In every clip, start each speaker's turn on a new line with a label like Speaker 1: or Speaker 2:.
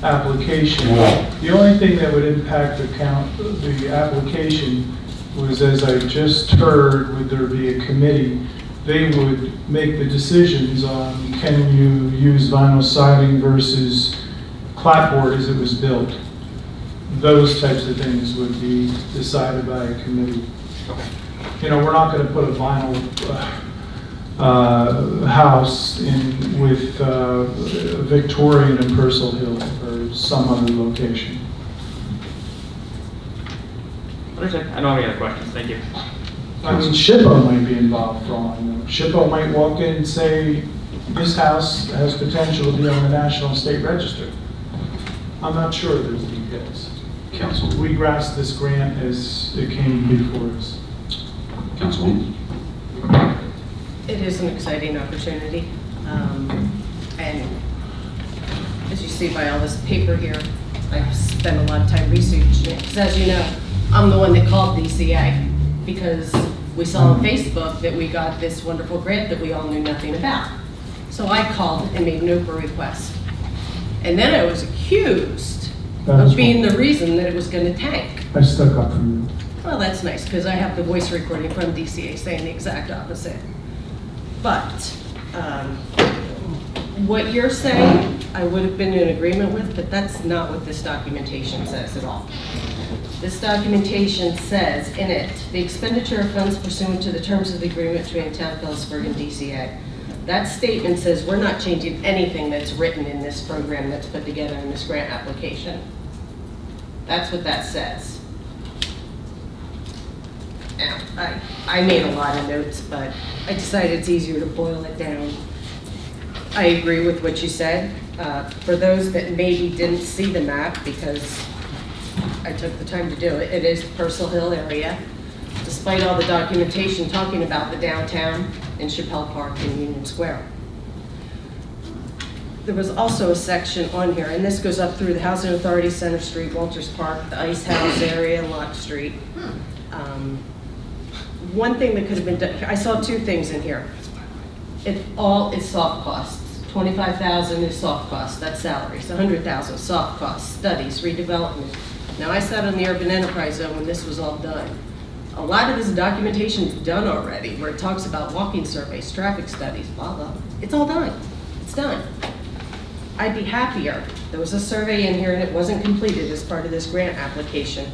Speaker 1: application. The only thing that would impact the application was, as I just heard, would there be a committee? They would make the decisions on can you use vinyl siding versus clapboard as it was built. Those types of things would be decided by a committee. You know, we're not going to put a vinyl house in with Victorian and Purcell Hill or some other location.
Speaker 2: Understood. I don't have any other questions. Thank you.
Speaker 1: I mean, SHPO might be involved for all I know. SHPO might walk in and say, this house has potential to be on the National State Register. I'm not sure of those details.
Speaker 3: Council.
Speaker 1: We grasped this grant as it came before us.
Speaker 3: Councilwoman.
Speaker 4: It is an exciting opportunity. And as you see by all this paper here, I've spent a lot of time researching it. Because as you know, I'm the one that called DCA because we saw on Facebook that we got this wonderful grant that we all knew nothing about. So I called and made an Oprah request. And then I was accused of being the reason that it was going to tank.
Speaker 1: I stuck up for you.
Speaker 4: Well, that's nice, because I have the voice recording from DCA saying the exact opposite. But what you're saying, I would have been in agreement with, but that's not what this documentation says at all. This documentation says in it, the expenditure of funds pursuant to the terms of the agreement between Town of Phillipsburg and DCA. That statement says we're not changing anything that's written in this program that's put together in this grant application. That's what that says. Now, I made a lot of notes, but I decided it's easier to boil it down. I agree with what you said. For those that maybe didn't see the map, because I took the time to do it, it is the Purcell Hill area. Despite all the documentation talking about the downtown in Chappelle Park and Union Square. There was also a section on here, and this goes up through the Housing Authority, Center Street, Walters Park, the Ice House area, Lock Street. One thing that could have been done, I saw two things in here. It all is soft costs. 25,000 is soft costs, that's salaries. 100,000 soft costs, studies, redevelopment. Now I sat on the urban enterprise zone when this was all done. A lot of this documentation is done already, where it talks about walking surveys, traffic studies, blah, blah. It's all done. It's done. I'd be happier. There was a survey in here and it wasn't completed as part of this grant application.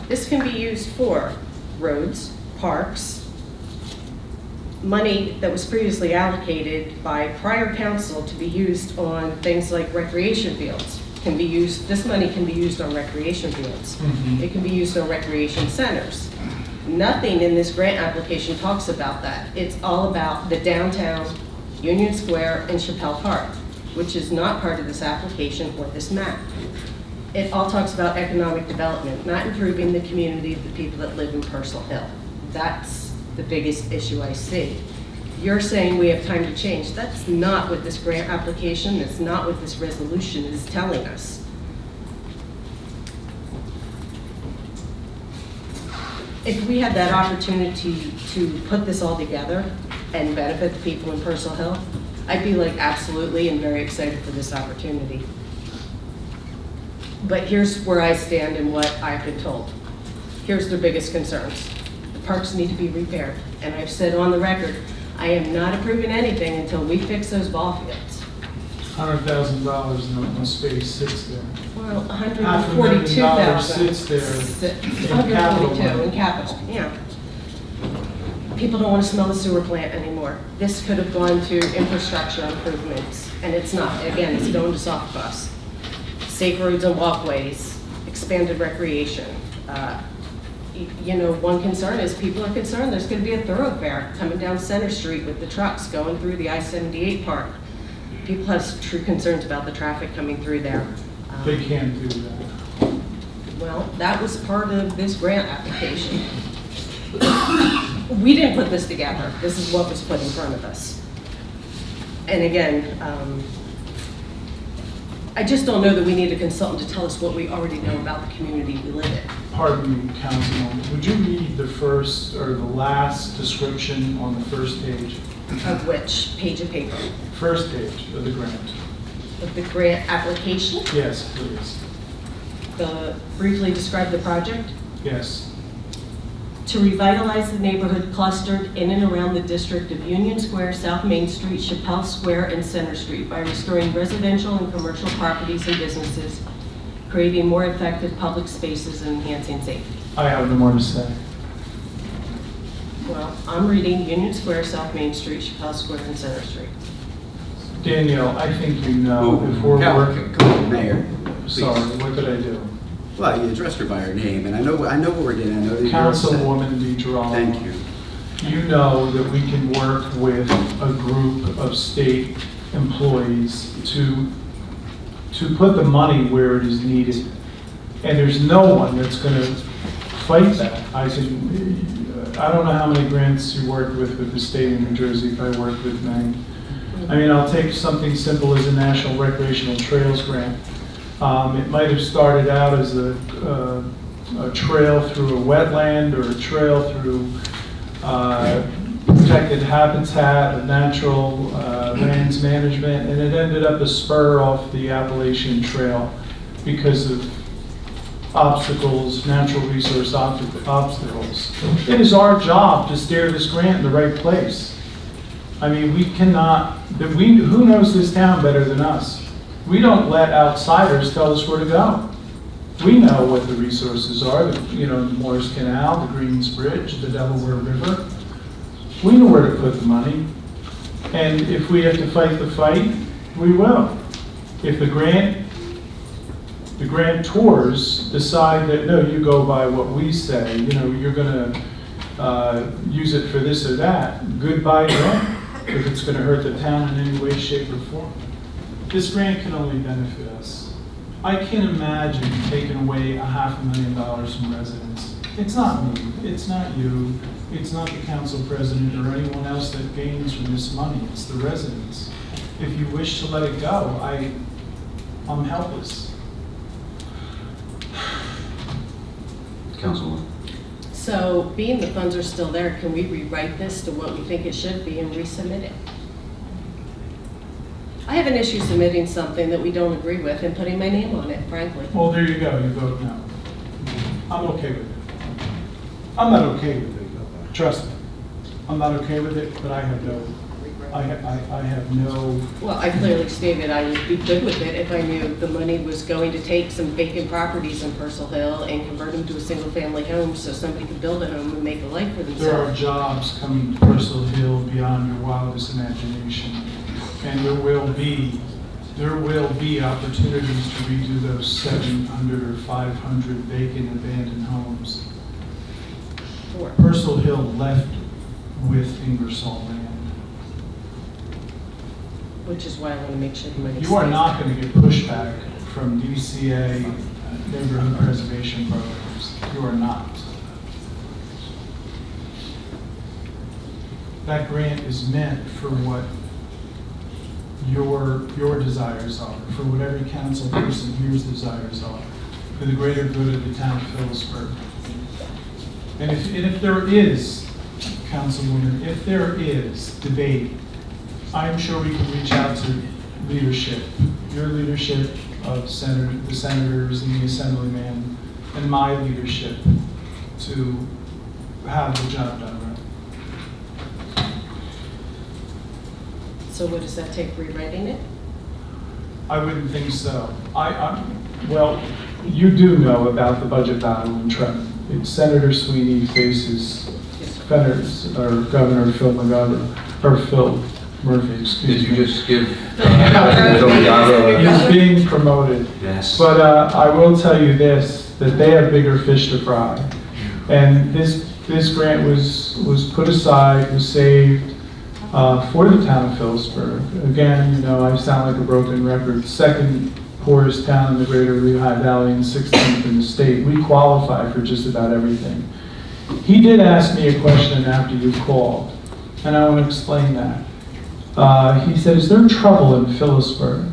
Speaker 4: This can be used for roads, parks, money that was previously allocated by prior council to be used on things like recreation fields. Can be used, this money can be used on recreation fields. It can be used on recreation centers. Nothing in this grant application talks about that. It's all about the downtown, Union Square, and Chappelle Park, which is not part of this application or this map. It all talks about economic development, not improving the community of the people that live in Purcell Hill. That's the biggest issue I see. You're saying we have time to change. That's not what this grant application, that's not what this resolution is telling us. If we had that opportunity to put this all together and benefit the people in Purcell Hill, I'd be like absolutely and very excited for this opportunity. But here's where I stand and what I've been told. Here's their biggest concerns. The parks need to be repaired. And I've said on the record, I am not approving anything until we fix those ball fields.
Speaker 1: $100,000 in open space sits there.
Speaker 4: Well,
Speaker 1: $500,000
Speaker 4: $142,000.
Speaker 1: sits there in
Speaker 4: 142 in capital, yeah. People don't want to smell the sewer plant anymore. This could have gone to infrastructure improvements, and it's not. Again, it's going to soft costs. Safe roads and walkways, expanded recreation. You know, one concern is people are concerned there's going to be a thoroughfare coming down Center Street with the trucks going through the I-78 park. People have true concerns about the traffic coming through there.
Speaker 1: They can't do that.
Speaker 4: Well, that was part of this grant application. We didn't put this together. This is what was put in front of us. And again, I just don't know that we need a consultant to tell us what we already know about the community we live in.
Speaker 1: Pardon me, Councilwoman. Would you read the first or the last description on the first page?
Speaker 4: Of which page of paper?
Speaker 1: First page of the grant.
Speaker 4: of the grant application.
Speaker 1: Yes, please.
Speaker 4: Briefly describe the project.
Speaker 1: Yes.
Speaker 4: To revitalize the neighborhood clustered in and around the district of Union Square, South Main Street, Chappelle Square, and Center Street by restoring residential and commercial properties and businesses, creating more effective public spaces, and enhancing safety.
Speaker 1: I have no more to say.
Speaker 4: Well, I'm reading Union Square, South Main Street, Chappelle Square, and Center Street.
Speaker 1: Danielle, I think you know if we're working.
Speaker 5: Come on, Mayor.
Speaker 1: Sorry, what did I do?
Speaker 5: Well, you addressed her by her name, and I know what we're getting. I know that you're upset.
Speaker 1: Councilwoman DeGiorno.
Speaker 5: Thank you.
Speaker 1: You know that we can work with a group of state employees to put the money where it is needed. And there's no one that's going to fight that. I don't know how many grants you worked with the state of New Jersey, if I worked with many. I mean, I'll take something simple as a National Recreational Trails grant. It might have started out as a trail through a wetland or a trail through protected habitat, a natural lands management, and it ended up a spur off the Appalachian Trail because of obstacles, natural resource obstacles. It is our job to steer this grant in the right place. I mean, we cannot, who knows this town better than us? We don't let outsiders tell us where to go. We know what the resources are, the Morris Canal, the Greens Bridge, the Delaware River. We know where to put the money. And if we have to fight the fight, we will. If the grantors decide that, no, you go by what we say, you're gonna use it for this or that, goodbye grant, if it's gonna hurt the town in any way, shape, or form. This grant can only benefit us. I can't imagine taking away $500,000 from residents. It's not me, it's not you, it's not the council president or anyone else that gains from this money, it's the residents. If you wish to let it go, I'm helpless.
Speaker 3: Councilwoman.
Speaker 4: So, being the funds are still there, can we rewrite this to what we think it should be and resubmit it? I have an issue submitting something that we don't agree with and putting my name on it, frankly.
Speaker 1: Well, there you go, you vote no. I'm okay with it. I'm not okay with it, trust me. I'm not okay with it, but I have no.
Speaker 4: Well, I clearly stated I would be good with it if I knew the money was going to take some vacant properties in Purcell Hill and convert them to a single-family home so somebody could build a home and make a life for themselves.
Speaker 1: There are jobs coming to Purcell Hill beyond your wildest imagination. And there will be opportunities to redo those 700 or 500 vacant abandoned homes.
Speaker 4: Sure.
Speaker 1: Purcell Hill left with Ingersoll land.
Speaker 4: Which is why I want to make sure the money
Speaker 1: You are
Speaker 4: stays
Speaker 1: not
Speaker 4: there.
Speaker 1: going to get pushback from DCA neighborhood preservation programs. You are not. That grant is meant for what your desires are, for what every council person here's desires are, for the greater good of the town of Phillipsburg. And if there is, Councilwoman, if there is debate, I'm sure we can reach out to leadership, your leadership of the senators and the assemblyman, and my leadership to have the job done right.
Speaker 4: So what does that take, rewriting it?
Speaker 1: I wouldn't think so. Well, you do know about the budget battle in Trenton. It's Senator Sweeney faces Governor Phil Murphy, excuse me.
Speaker 3: Did you just give?
Speaker 1: He's being promoted.
Speaker 3: Yes.
Speaker 1: But I will tell you this, that they have bigger fish to fry. And this grant was put aside, was saved for the town of Phillipsburg. Again, I sound like a broken record. Second poorest town in the greater Lehigh Valley and 16th in the state. We qualify for just about everything. He did ask me a question after you called, and I want to explain that. He said, is there trouble in Phillipsburg?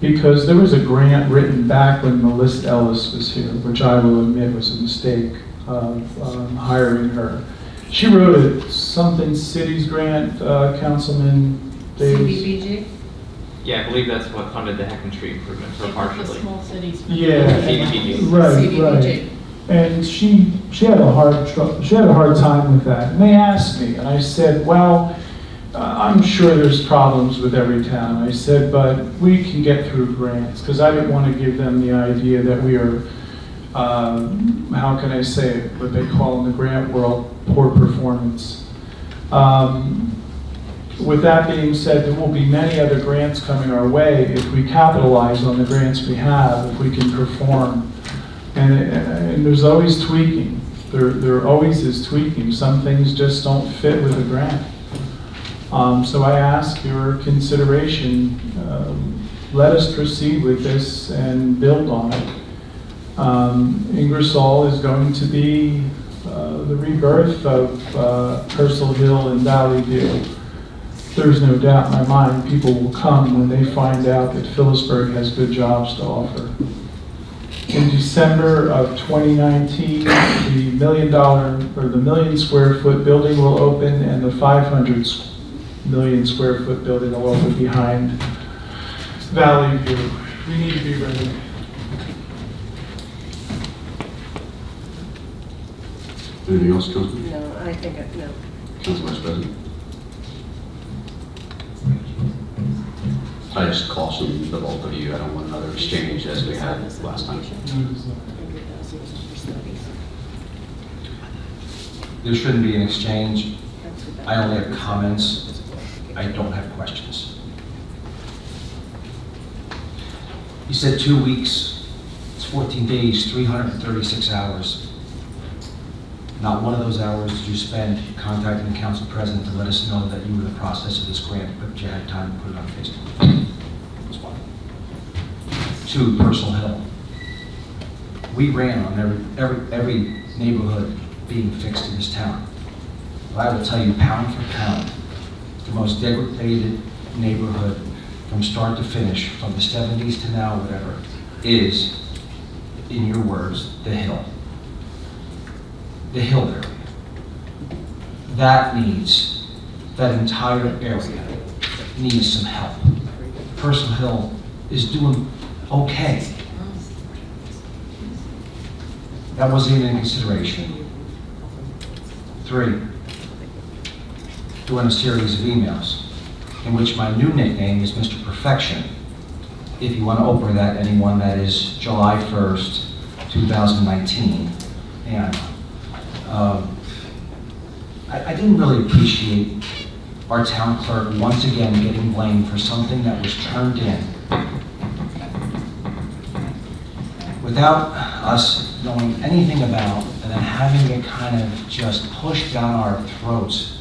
Speaker 1: Because there was a grant written back when Melissa Ellis was here, which I will admit was a mistake of hiring her. She wrote a something cities grant, Councilman Davis.
Speaker 4: CDBG?
Speaker 2: Yeah, I believe that's what funded the Heckman Street improvements, or
Speaker 6: The
Speaker 2: partially.
Speaker 6: small cities.
Speaker 1: Yeah.
Speaker 2: CDBG.
Speaker 1: Right,
Speaker 4: CDBG.
Speaker 1: right. And she had a hard time with that. And they asked me, and I said, well, I'm sure there's problems with every town. I said, but we can get through grants, because I didn't want to give them the idea that we are, how can I say it, what they call in the grant world, poor performance. With that being said, there will be many other grants coming our way if we capitalize on the grants we have, if we can perform. And there's always tweaking. There always is tweaking. Some things just don't fit with a grant. So I ask your consideration. Let us proceed with this and build on it. Ingersoll is going to be the rebirth of Purcell Hill and Valley View. There's no doubt in my mind people will come when they find out that Phillipsburg has good jobs to offer. In December of 2019, the million square foot building will open, and the 500 million square foot building will open behind Valley View. We need to be ready.
Speaker 3: Anything else, Councilman?
Speaker 4: No, I think, no.
Speaker 3: Council Vice President? I just caution the both of you, I don't want another exchange as we had last time.
Speaker 7: There shouldn't be an exchange. I only have comments. I don't have questions. You said 2 weeks. It's 14 days, 336 hours. Not one of those hours did you spend contacting the council president to let us know that you were in the process of this grant, but you had time to put it on Facebook. That's one. 2, Purcell Hill. We ran on every neighborhood being fixed in this town. But I will tell you, pound for pound, the most degraded neighborhood from start to finish, from the 70s to now, whatever, is, in your words, the Hill. The Hill area. That entire area needs some help. Purcell Hill is doing okay. That wasn't even in consideration. 3, doing a series of emails in which my new nickname is Mr. Perfection. If you want to open that, anyone, that is July 1st, 2019. And I didn't really appreciate our town clerk once again getting blamed for something that was turned in without us knowing anything about, and then having it kind of just pushed down our throats.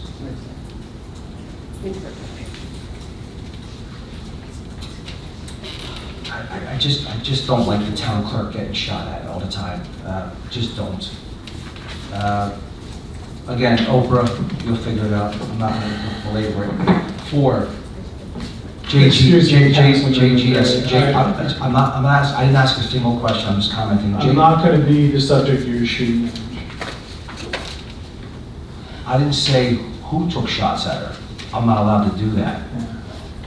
Speaker 7: I just don't like the town clerk getting shot at all the time. Just don't. Again, Oprah, you'll figure it out. I'm not going to belabor it. 4, I didn't ask a single question. I'm just commenting.
Speaker 1: I'm not going to be the subject of your shooting range.
Speaker 7: I didn't say who took shots at her. I'm not allowed to do that.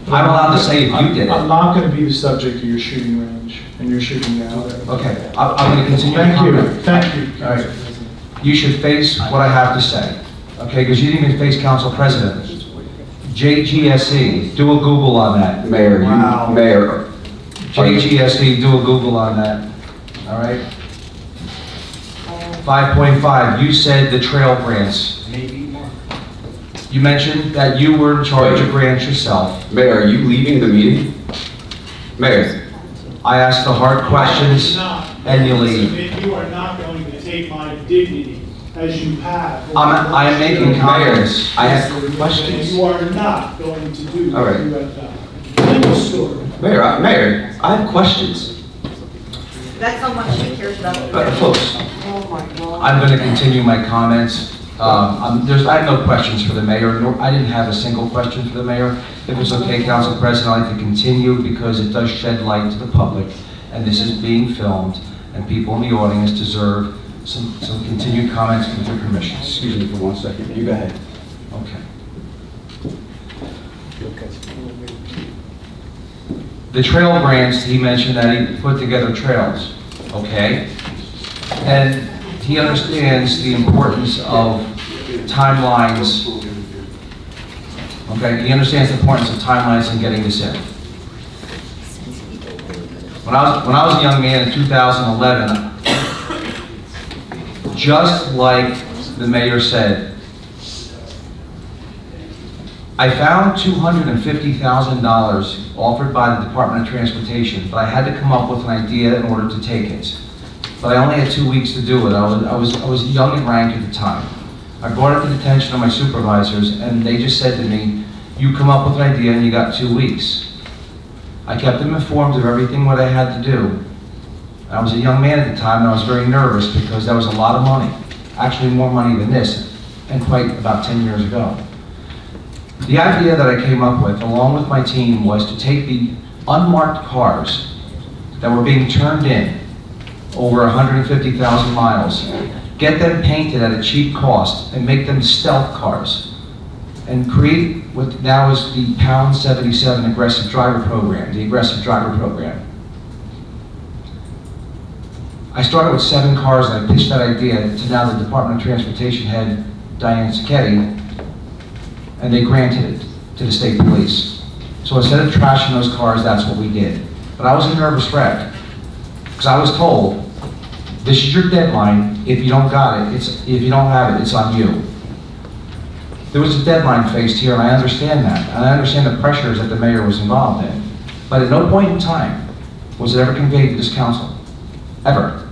Speaker 7: I'm allowed to say if you did it.
Speaker 1: I'm not going to be the subject of your shooting range and your shooting now.
Speaker 7: Okay, I'm going to continue to
Speaker 1: Thank you.
Speaker 7: comment.
Speaker 1: Thank you.
Speaker 7: All right. You should face what I have to say, okay? Because you didn't even face council president. JGSE, do a Google on that.
Speaker 3: Mayor,
Speaker 1: Wow.
Speaker 3: Mayor.
Speaker 7: JGSE, do a Google on that, all right? 5.5, you said the trail grants. You mentioned that you were in charge of grants yourself.
Speaker 3: Mayor, are you leaving the meeting? Mayor,
Speaker 7: I asked the hard questions, and you leave.
Speaker 1: You are not going to take my dignity as you have.
Speaker 7: I am making comments.
Speaker 3: I have questions.
Speaker 1: You are not going to do
Speaker 3: All
Speaker 1: what
Speaker 3: right.
Speaker 1: you have done. End of story.
Speaker 3: Mayor, I have questions.
Speaker 6: That's how much she cares about.
Speaker 3: Folks,
Speaker 6: Oh my God.
Speaker 7: I'm going to continue my comments. I have no questions for the mayor, nor I didn't have a single question for the mayor. If it's okay, Council President, I'd like to continue because it does shed light to the public, and this is being filmed, and people in the audience deserve some continued comments with your permission.
Speaker 3: excuse me for 1 second. You go ahead.
Speaker 7: Okay. The trail grants, he mentioned that he put together trails, okay? And he understands the importance of timelines. Okay, he understands the importance of timelines in getting this in. When I was a young man in 2011, just like the mayor said, I found $250,000 offered by the Department of Transportation, but I had to come up with an idea in order to take it. But I only had 2 weeks to do it. I was young in rank at the time. I brought it to the attention of my supervisors, and they just said to me, you come up with an idea and you got 2 weeks. I kept them informed of everything what I had to do. I was a young man at the time, and I was very nervous because that was a lot of money. Actually more money than this, and quite about 10 years ago. The idea that I came up with, along with my team, was to take the unmarked cars that were being turned in over 150,000 miles, get them painted at a cheap cost, and make them stealth cars, and create what now is the Pound 77 Aggressive Driver Program, the Aggressive Driver Program. I started with 7 cars, and I pitched that idea to now the Department of Transportation head, Diane Sacchetti, and they granted it to the state police. So instead of trashing those cars, that's what we did. But I was a nervous wreck, because I was told, this is your deadline. If you don't got it, if you don't have it, it's on you. There was a deadline faced here, and I understand that. And I understand the pressures that the mayor was involved in. But at no point in time was it ever conveyed to this council. Ever.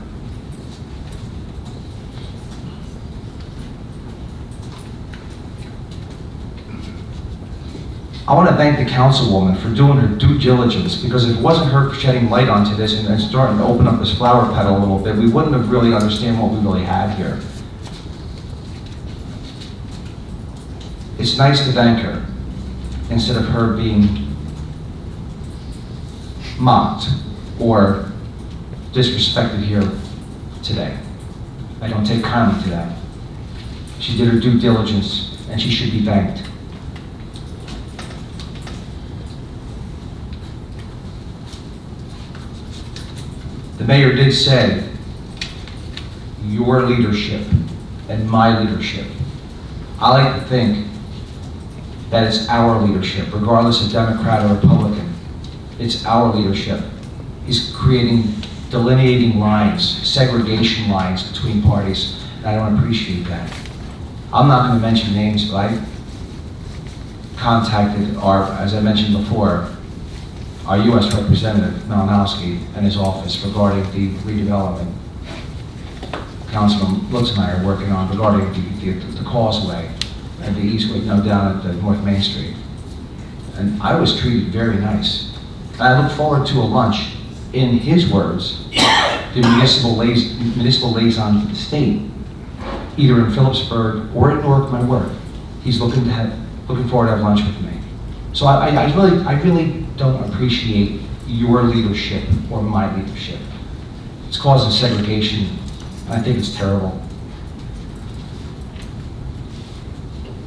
Speaker 7: I want to thank the councilwoman for doing her due diligence, because if it wasn't her shedding light onto this and starting to open up this flower petal a little bit, we wouldn't have really understand what we really had here. It's nice to thank her instead of her being mocked or disrespected here today. I don't take kindly to that. She did her due diligence, and she should be thanked. The mayor did say, your leadership and my leadership. I like to think that it's our leadership, regardless of Democrat or Republican. It's our leadership. He's delineating lines, segregation lines between parties, and I don't appreciate that. I'm not going to mention names, but I contacted as I mentioned before, our U.S. Representative, Malinowski, and his office regarding the redevelopment. Councilman Lutz and I are working on regarding the causeway and the eastway, down at the North Main Street. And I was treated very nice. And I look forward to a lunch, in his words, the municipal liaison to the state, either in Phillipsburg or in Newark, my work. He's looking forward to have lunch with me. So I really don't appreciate your leadership or my leadership. It's causing segregation, and I think it's terrible.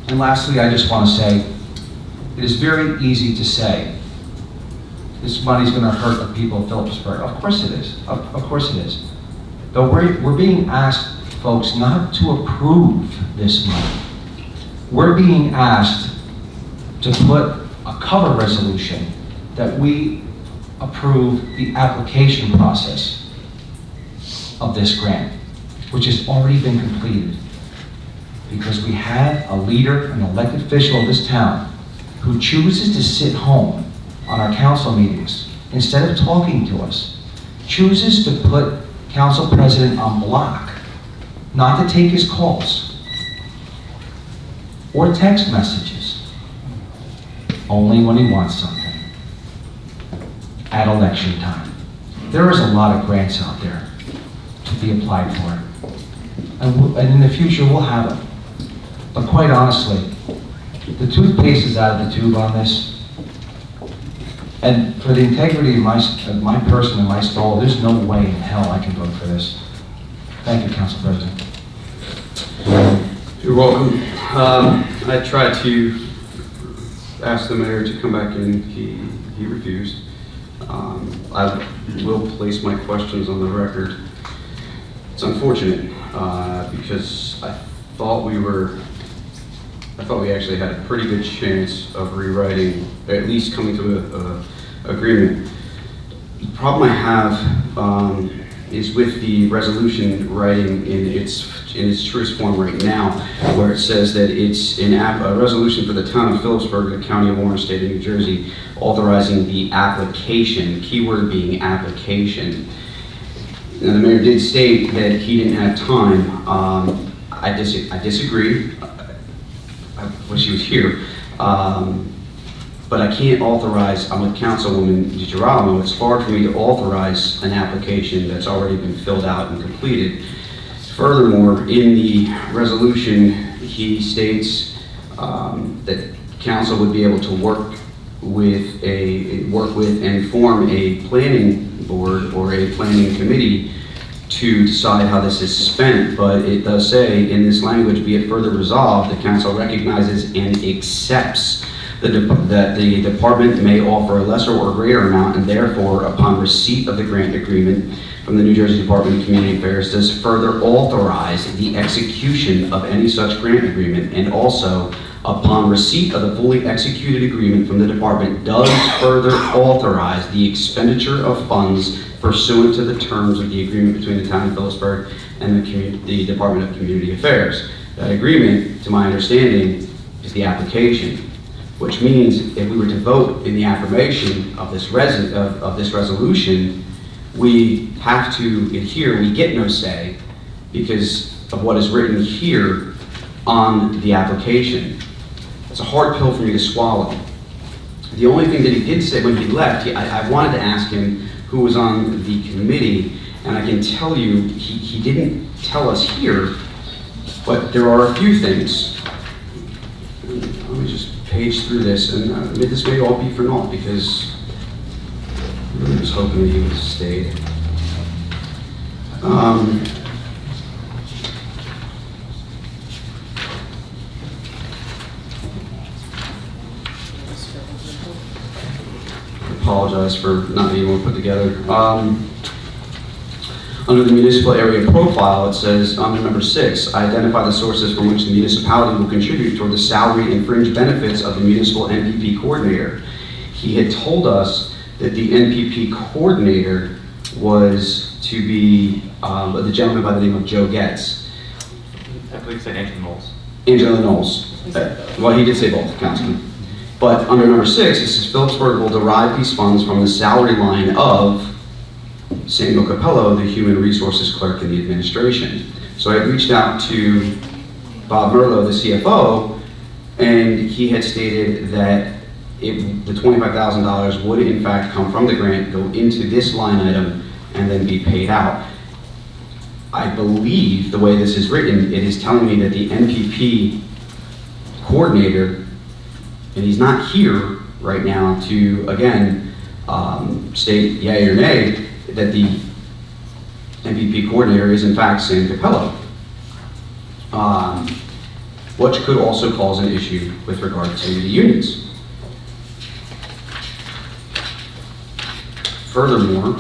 Speaker 7: And lastly, I just want to say, it is very easy to say, this money's going to hurt the people of Phillipsburg. Of course it is. Of course it is. Though we're being asked, folks, not to approve this money. We're being asked to put a cover resolution that we approve the application process of this grant, which has already been completed. Because we had a leader, an elected official of this town, who chooses to sit home on our council meetings instead of talking to us, chooses to put council president on block, not to take his calls or text messages, only when he wants something at election time. There is a lot of grants out there to be applied for, and in the future we'll have them. But quite honestly, the toothpaste is out of the tube on this. And for the integrity of my person and my soul, there's no way in hell I can vote for this. Thank you, Council President.
Speaker 8: You're welcome. I tried to ask the mayor to come back in. He refused. I will place my questions on the record. It's unfortunate, because I thought we actually had a pretty good chance of rewriting, or at least coming to a agreement. The problem I have is with the resolution writing in its truest form right now, where it says that it's a resolution for the town of Phillipsburg, the county of Orange, state of New Jersey, authorizing the application, keyword being application. Now, the mayor did state that he didn't have time. I disagree. I wish he was here. But I can't authorize, I'm with Councilwoman DiGirolamo, it's hard for me to authorize an application that's already been filled out and completed. Furthermore, in the resolution, he states that council would be able to work with and form a planning board or a planning committee to decide how this is spent, but it does say in this language, be it further resolved, the council recognizes and accepts that the department may offer a lesser or greater amount, and therefore, upon receipt of the grant agreement from the New Jersey Department of Community Affairs, does further authorize the execution of any such grant agreement, and also, upon receipt of the fully executed agreement from the department, does further authorize the expenditure of funds pursuant to the terms of the agreement between the town of Phillipsburg and the Department of Community Affairs. That agreement, to my understanding, is the application, which means if we were to vote in the affirmation of this resolution, we have to adhere, we get no say because of what is written here on the application. It's a hard pill for me to swallow. The only thing that he did say when he left, I wanted to ask him who was on the committee, and I can tell you, he didn't tell us here, but there are a few things. Let me just page through this, and this may all be for naught because I really was hoping that he would have stayed. I apologize for not being able to put together. Under the municipal area profile, it says, under number 6, identify the sources from which the municipality will contribute toward the salary and fringe benefits of the municipal NPP coordinator. He had told us that the NPP coordinator was to be the gentleman by the name of Joe Getz.
Speaker 2: I believe it's Angela Knowles.
Speaker 8: Angela Knowles. Well, he did say both, Councilman. But under number 6, it says Phillipsburg will derive these funds from the salary line of Samuel Capello, the Human Resources Clerk in the administration. So I reached out to Bob Merlo, the CFO, and he had stated that the $25,000 would in fact come from the grant, go into this line item, and then be paid out. I believe the way this is written, it is telling me that the NPP coordinator, and he's not here right now to, again, state yay or nay, that the NPP coordinator is in fact Sam Capello, which could also cause an issue with regard to the unions. Furthermore,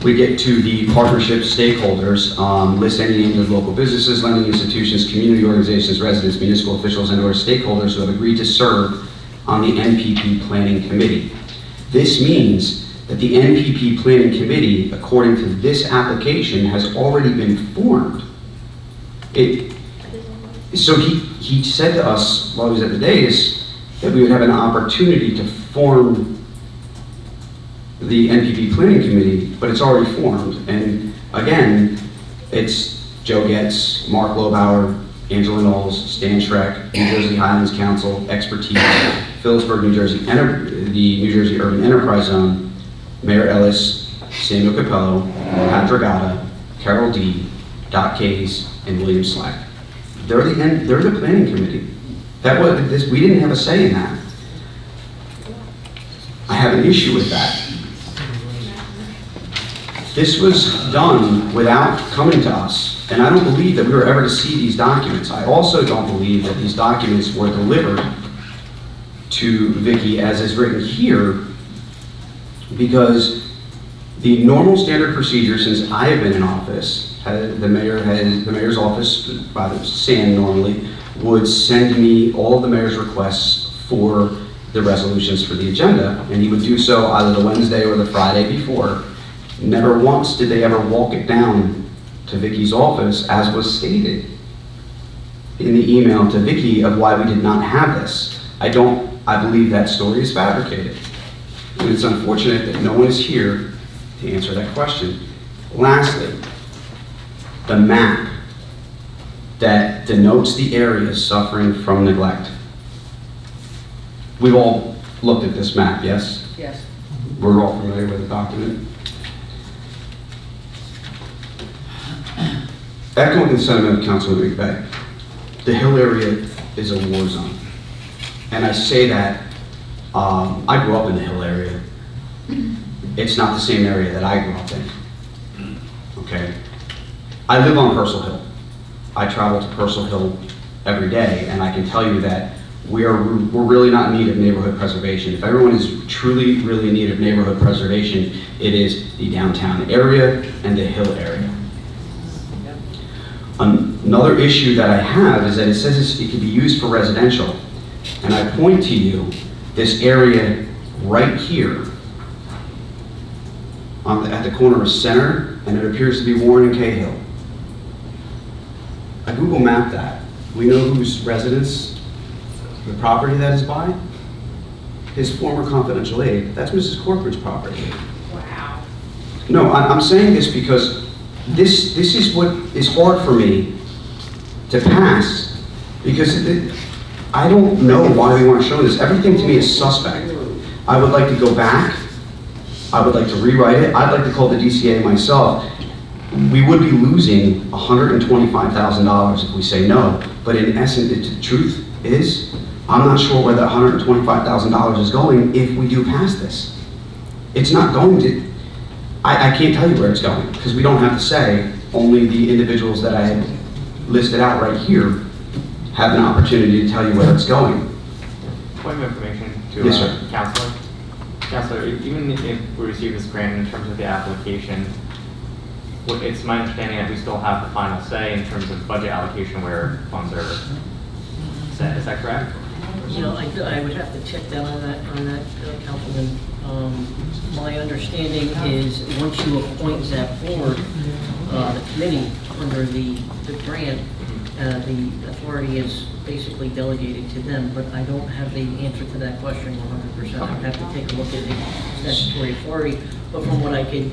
Speaker 8: we get to the partnership stakeholders, list any names of local businesses, lending institutions, community organizations, residents, municipal officials, and/or stakeholders who have agreed to serve on the NPP Planning Committee. This means that the NPP Planning Committee, according to this application, has already been formed. So he said to us while he was at the dais that we would have an opportunity to form the NPP Planning Committee, but it's already formed. And again, it's Joe Getz, Mark Lobauer, Angela Knowles, Stan Schreck, New Jersey Highlands Council, Expertise, Phillipsburg, New Jersey, the New Jersey Urban Enterprise Zone, Mayor Ellis, Samuel Capello, Pat Dragata, Carol D., Dot Case, and William Slack. They're the planning committee. We didn't have a say in that. I have an issue with that. This was done without coming to us, and I don't believe that we were ever to see these documents. I also don't believe that these documents were delivered to Vicky as is written here, because the normal standard procedure since I have been in office, the mayor's office, by the SAN normally, would send me all of the mayor's requests for the resolutions for the agenda, and he would do so either the Wednesday or the Friday before. Never once did they ever walk it down to Vicky's office, as was stated in the email to Vicky of why we did not have this. I believe that story is fabricated. And it's unfortunate that no one is here to answer that question. Lastly, the map that denotes the areas suffering from neglect. We've all looked at this map, yes?
Speaker 4: Yes.
Speaker 8: We're all familiar with the document. Echoing the sentiment of Councilman McVeigh, the Hill area is a war zone. And I say that, I grew up in the Hill area. It's not the same area that I grew up in, okay? I live on Purcell Hill. I travel to Purcell Hill every day, and I can tell you that we're really not in need of neighborhood preservation. If everyone is truly, really in need of neighborhood preservation, it is the downtown area and the Hill area. Another issue that I have is that it says it can be used for residential. And I point to you this area right here at the corner of Center, and it appears to be Warren and Cahill. I Google mapped that. We know whose residence, the property that is by? His former confidential aide. That's Mrs. Corcoran's property.
Speaker 6: Wow.
Speaker 8: No, I'm saying this because this is what is hard for me to pass, because I don't know why we want to show this. Everything to me is suspect. I would like to go back. I would like to rewrite it. I'd like to call the DCA myself. We would be losing $125,000 if we say no, but in essence, the truth is, I'm not sure where that $125,000 is going if we do pass this. It's not going to, I can't tell you where it's going, because we don't have to say. Only the individuals that I had listed out right here have an opportunity to tell you where it's going.
Speaker 2: Point of information to
Speaker 8: Yes, sir.
Speaker 2: Counselor. Counselor, even if we receive this grant in terms of the application, it's my understanding that we still have the final say in terms of budget allocation where funds are set. Is that correct?
Speaker 9: You know, I would have to check down on that, Councilman. My understanding is once you appoint that board, the committee under the grant, the authority is basically delegated to them, but I don't have the answer to that question 100%. I'd have to take a look at the statutory authority, but from what I can,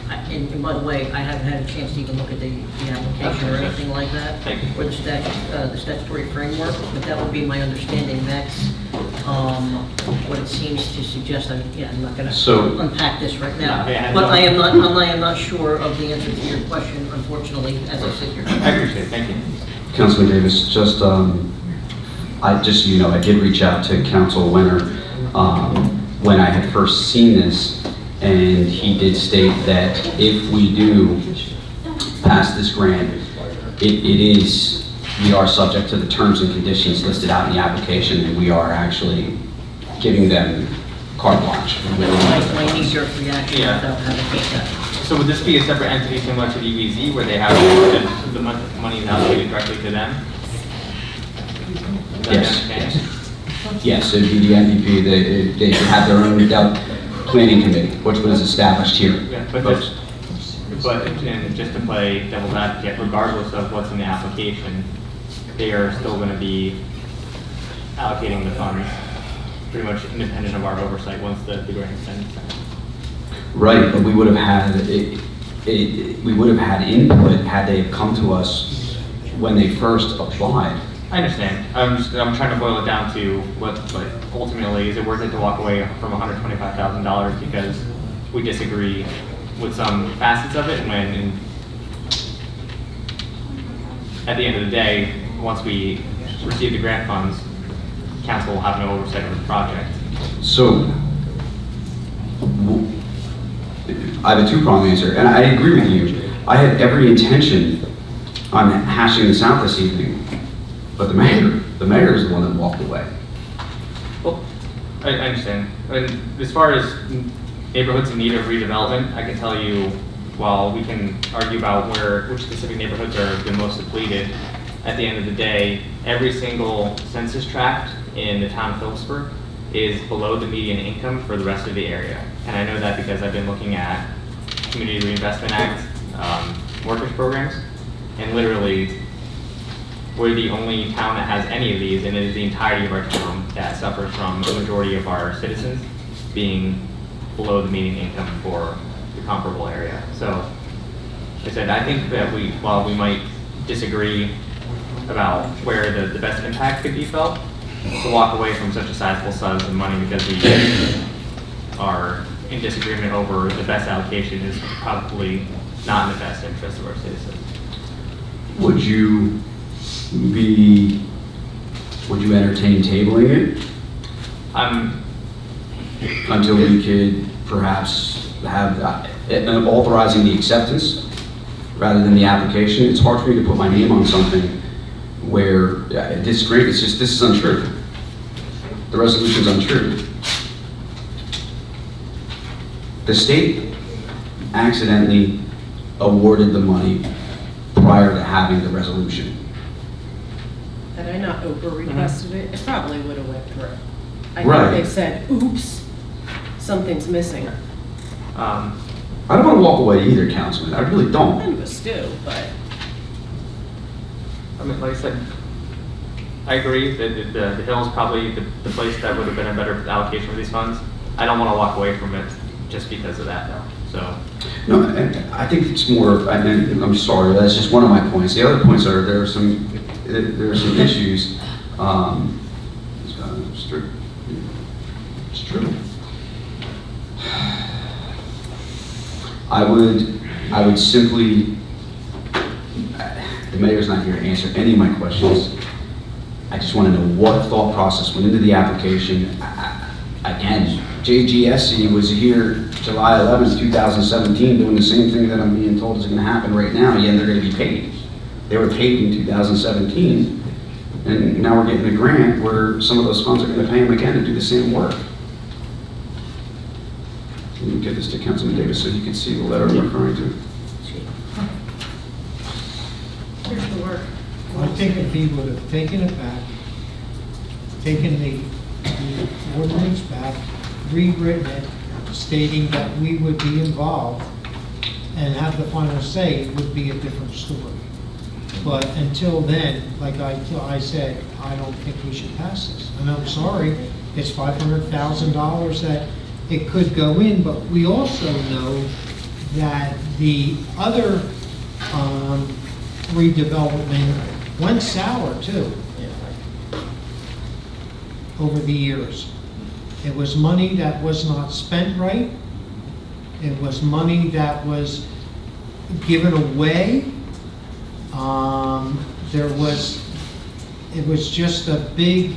Speaker 9: and by the way, I haven't had a chance to even look at the application or anything like that,
Speaker 2: Thank you.
Speaker 9: or the statutory framework, but that would be my understanding. That's what it seems to suggest. I'm not going to unpack this right now, but I am not sure of the answer to your question, unfortunately, as I sit here.
Speaker 2: I appreciate it. Thank you.
Speaker 8: Councilman Davis, just so you know, I did reach out to Council Winter when I had first seen this, and he did state that if we do pass this grant, we are subject to the terms and conditions listed out in the application, and we are actually giving them carte blanche.
Speaker 9: My knee-jerk reaction
Speaker 2: Yeah.
Speaker 9: without having to that.
Speaker 2: So would this be a separate entity similar to the EVZ where they have the money is allocated directly to them? Is that
Speaker 8: Yes.
Speaker 2: the understanding?
Speaker 8: Yes, it'd be the NDP, they should have their own planning committee, which was established here.
Speaker 2: Yeah, but and just to play devil's advocate, regardless of what's in the application, they are still going to be allocating the funds pretty much independent of our oversight once the grant is sent.
Speaker 8: Right, but we would have had input had they come to us when they first applied.
Speaker 2: I understand. I'm trying to boil it down to what ultimately, is it worth it to walk away from $125,000 because we disagree with some facets of it, when at the end of the day, once we receive the grant funds, council will have no oversight of the project.
Speaker 8: So, I have a two-pronged answer, and I agree with you. I had every intention on hashing this out this evening, but the mayor is the one that walked away.
Speaker 2: Well, I understand. And as far as neighborhoods in need of redevelopment, I can tell you, while we can argue about which specific neighborhoods are the most depleted, at the end of the day, every single census tract in the town of Phillipsburg is below the median income for the rest of the area. And I know that because I've been looking at Community Reinvestment Act mortgage programs, and literally, we're the only town that has any of these, and it is the entirety of our town that suffers from the majority of our citizens being below the median income for the comparable area. So, like I said, I think that while we might disagree about where the best impact could be felt, to walk away from such a sizable sum of money because we are in disagreement over the best allocation is probably not in the best interest of our citizens.
Speaker 8: Would you entertain tabling it until we could perhaps have authorizing the acceptance rather than the application? It's hard for me to put my name on something where this is great. It's just, this is untrue. The resolution is untrue. The state accidentally awarded the money prior to having the resolution.
Speaker 4: Had I not Oprah requested it, it probably would have went through. I
Speaker 8: Right.
Speaker 4: think they said, oops, something's missing.
Speaker 8: I don't want to walk away either, Councilman. I really don't.
Speaker 4: None of us do, but
Speaker 2: I mean, like I said, I agree that the Hill is probably the place that would have been a better allocation for these funds. I don't want to walk away from it just because of that, though. So,
Speaker 8: No, I think it's more, I'm sorry, that's just one of my points. The other points are, there are some issues. It's true. It's true. I would simply, the mayor's not here to answer any of my questions. I just want to know what thought process went into the application. Again, JGSC was here July 11th, 2017, doing the same thing that I'm being told is going to happen right now, yet they're going to be paid. They were paid in 2017, and now we're getting a grant where some of those funds are going to pay them again to do the same work. Let me get this to Councilman Davis so he can see the letter I'm referring to.
Speaker 4: here's the work.
Speaker 10: I think if he would have taken it back, taken the ordinance back, rewritten it, stating that we would be involved and have the final say, it would be a different story. But until then, like I said, I don't think we should pass this. And I'm sorry, it's $500,000 that it could go in, but we also know that the other redevelopment went sour too over the years. It was money that was not spent right. It was money that was given away. It was just a big